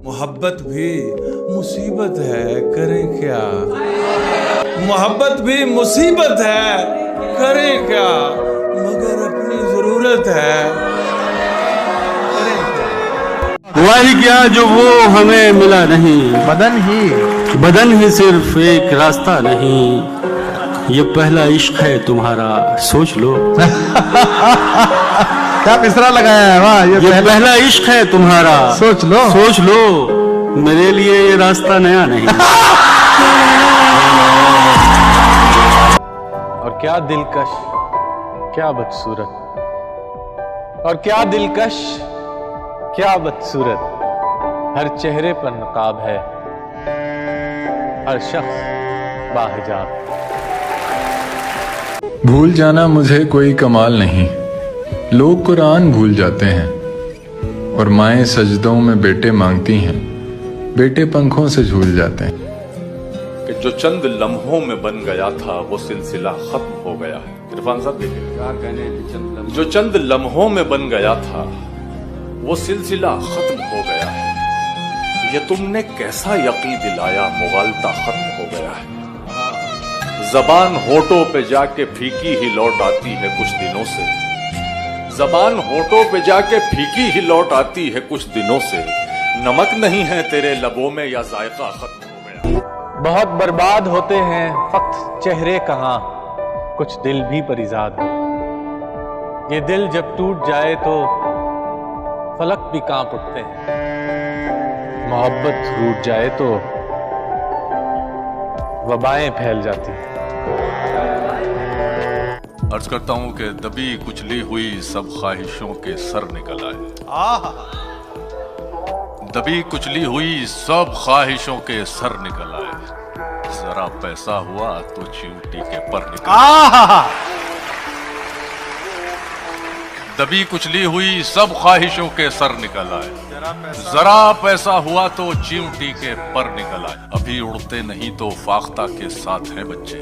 मोहब्बत भी मुसीबत है, करें क्या। मोहब्बत भी मुसीबत है, करें क्या, मगर अपनी जरूरत है, करें क्या। हुआ ही क्या जो वो हमें मिला नहीं, बदन ही सिर्फ एक रास्ता नहीं। ये पहला इश्क है तुम्हारा, सोच लो। क्या मिसरा लगाया है, वाह। ये पहला इश्क है तुम्हारा, सोच लो। मेरे लिए ये रास्ता नया नहीं। और क्या दिलकश, क्या बदसूरत, और क्या दिलकश, क्या बदसूरत। हर चेहरे पर नकाब है, हर शख्स बाहिजाब। भूल जाना मुझे कोई कमाल नहीं, लोग कुरान भूल जाते हैं और माएँ सजदों में बेटे मांगती हैं, बेटे पंखों से झूल जाते हैं। कि जो चंद लम्हों में बन गया था वो सिलसिला खत्म हो गया है। इरफान साहब देखिए, जो चंद लम्हों में बन गया था वो सिलसिला खत्म हो गया है। ये तुमने कैसा यकीन दिलाया, मुगालता खत्म हो गया है। जबान होठों पे जाके फीकी ही लौट आती है कुछ दिनों से, जबान होठों पे जाके फीकी ही लौट आती है कुछ दिनों से। नमक नहीं है तेरे लबों में या जायका खत्म हो गया। बहुत बर्बाद होते हैं फक्त चेहरे कहाँ, कुछ दिल भी परिजाद हो। ये दिल जब टूट जाए तो फलक भी कांप उठते हैं। मोहब्बत रूठ जाए तो वबाएं फैल जाती हैं। अर्ज करता हूं कि दबी कुचली हुई सब ख्वाहिशों के सर निकल आए। दबी कुचली हुई सब ख्वाहिशों के सर निकल आए। जरा पैसा हुआ तो चींटी के पर निकल आए। दबी कुचली हुई सब ख्वाहिशों के सर निकल आए। जरा पैसा हुआ तो चींटी के पर निकल आए। अभी उड़ते नहीं तो फाख्ता के साथ हैं बच्चे,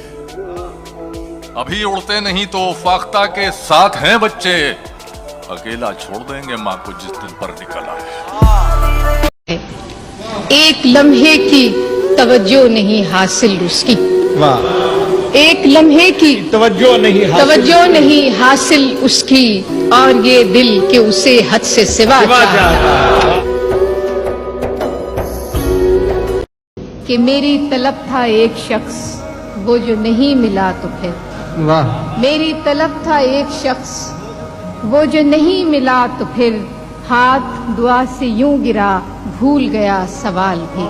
अभी उड़ते नहीं तो फाख्ता के साथ हैं बच्चे। अकेला छोड़ देंगे माँ को जिस दिन पर निकल आए। एक लम्हे की तवज्जो नहीं हासिल उसकी, वाह। एक लम्हे की तवज्जो नहीं हासिल उसकी, और ये दिल के उसे हद से सिवा कि मेरी तलब था एक शख्स, वो जो नहीं मिला तो फिर, वाह। मेरी तलब था एक शख्स, वो जो नहीं मिला तो फिर, हाथ दुआ से यूं गिरा, भूल गया सवाल भी।